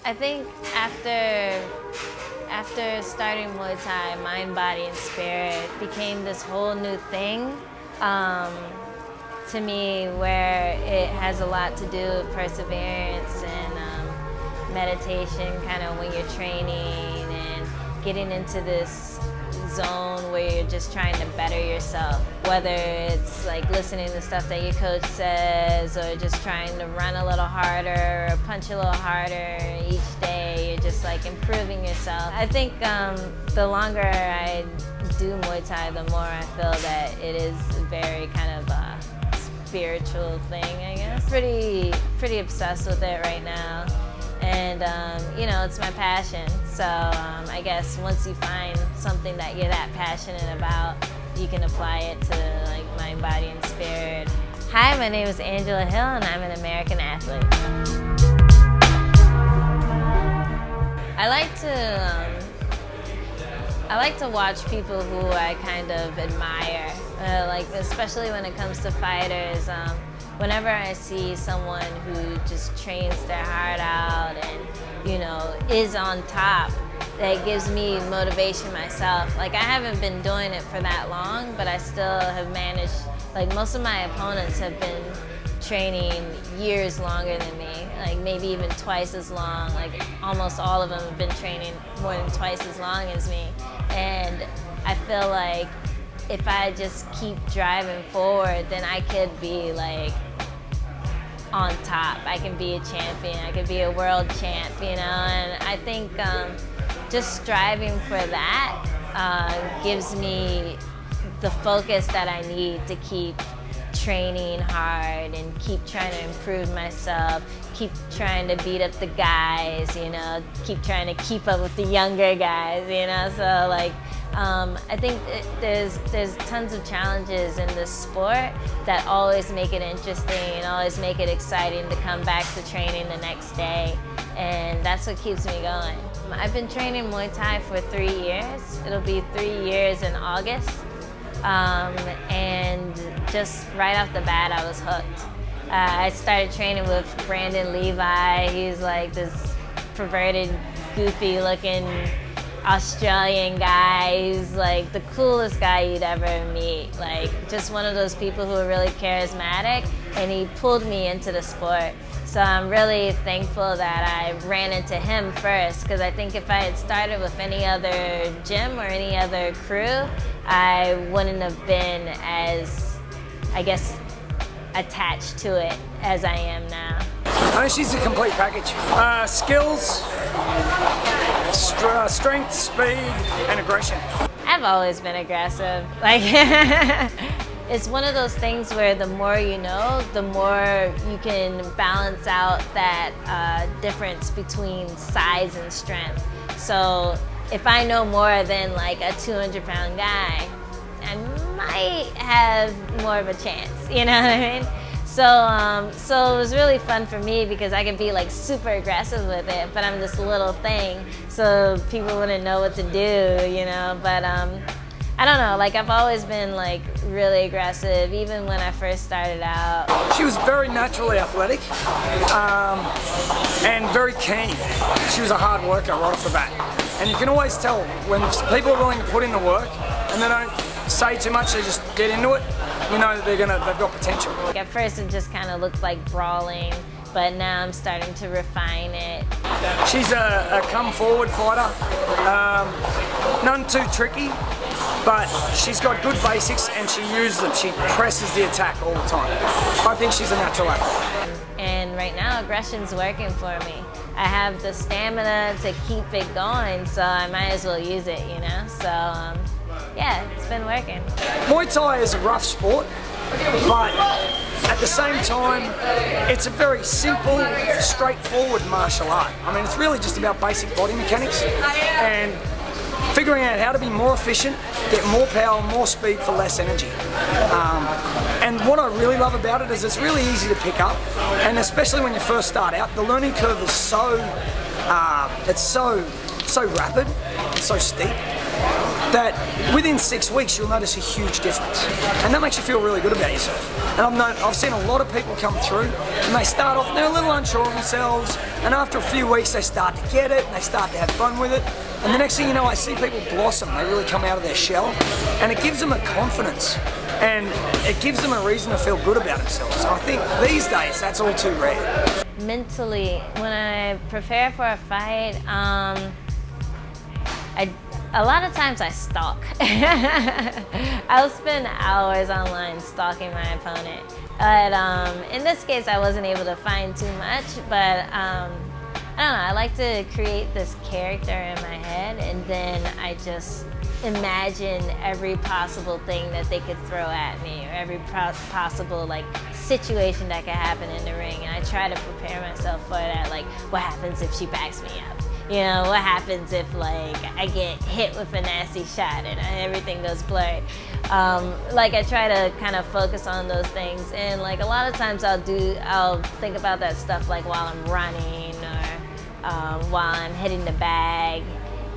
I think after starting Muay Thai, mind, body, and spirit became this whole new thing to me, where it has a lot to do with perseverance and meditation, kind of when you're training and getting into this zone where you're just trying to better yourself. Whether it's like listening to stuff that your coach says, or just trying to run a little harder or punch a little harder each day, you're just like improving yourself. I think the longer I do Muay Thai, the more I feel that it is a very kind of spiritual thing, I guess. Pretty obsessed with it right now. And you know, it's my passion. So I guess once you find something that you're that passionate about, you can apply it to like mind, body, and spirit. Hi, my name is Angela Hill, and I'm an American athlete. I like to watch people who I kind of admire, like especially when it comes to fighters. Whenever I see someone who just trains their heart out and, you know, is on top, that gives me motivation myself. Like, I haven't been doing it for that long, but I still have managed, like most of my opponents have been training years longer than me, like maybe even twice as long. Like almost all of them have been training more than twice as long as me. And I feel like if I just keep driving forward, then I could be like on top. I can be a champion. I could be a world champ, you know. And I think just striving for that gives me the focus that I need to keep training hard and keep trying to improve myself, keep trying to beat up the guys, you know, keep trying to keep up with the younger guys, you know. So like I think there's tons of challenges in this sport that always make it interesting and always make it exciting to come back to training the next day, and that's what keeps me going. I've been training Muay Thai for 3 years. It'll be 3 years in August, and just right off the bat I was hooked. I started training with Brandon Levi. He's like this perverted, goofy looking Australian guy. He's like the coolest guy you'd ever meet. Like just one of those people who are really charismatic, and he pulled me into the sport. So I'm really thankful that I ran into him first, because I think if I had started with any other gym or any other crew, I wouldn't have been as, I guess, attached to it as I am now. I mean, she's a complete package. Skills, strength, speed, and aggression. I've always been aggressive. Like, it's one of those things where the more you know, the more you can balance out that difference between size and strength. So if I know more than like a 200-pound guy, I might have more of a chance, you know what I mean? So it was really fun for me because I could be like super aggressive with it, but I'm this little thing, so people wouldn't know what to do, you know. But I don't know, like I've always been like really aggressive, even when I first started out. She was very naturally athletic and very keen. She was a hard worker right off the bat. And you can always tell when people are willing to put in the work and they don't say too much, they just get into it, you know they've got potential. Like at first it just kind of looked like brawling, but now I'm starting to refine it. She's a come forward fighter, none too tricky, but she's got good basics and she uses them. She presses the attack all the time. I think she's a natural athlete. And right now aggression's working for me. I have the stamina to keep it going, so I might as well use it, you know? So yeah, it's been working. Muay Thai is a rough sport, but at the same time, it's a very simple, straightforward martial art. I mean, it's really just about basic body mechanics and figuring out how to be more efficient, get more power, more speed for less energy. And what I really love about it is it's really easy to pick up, and especially when you first start out, the learning curve is so rapid, it's so steep. that within 6 weeks you'll notice a huge difference, and that makes you feel really good about yourself. And I've seen a lot of people come through, and they start off, they're a little unsure of themselves, and after a few weeks they start to get it, and they start to have fun with it, and the next thing you know, I see people blossom. They really come out of their shell, and it gives them a confidence, and it gives them a reason to feel good about themselves. I think these days that's all too rare. Mentally, when I prepare for a fight, a lot of times I stalk. I'll spend hours online stalking my opponent. But in this case, I wasn't able to find too much, but I don't know, I like to create this character in my head, and then I just imagine every possible thing that they could throw at me, or every possible like situation that could happen in the ring, and I try to prepare myself for that. Like, what happens if she backs me up? You know, what happens if like I get hit with a nasty shot and everything goes blurred? Like, I try to kind of focus on those things, and like a lot of times I'll think about that stuff like while I'm running, or while I'm hitting the bag,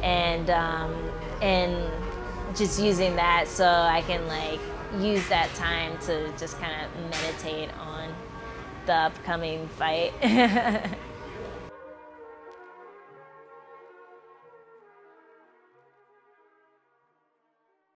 and just using that so I can like use that time to just kind of meditate on the upcoming fight.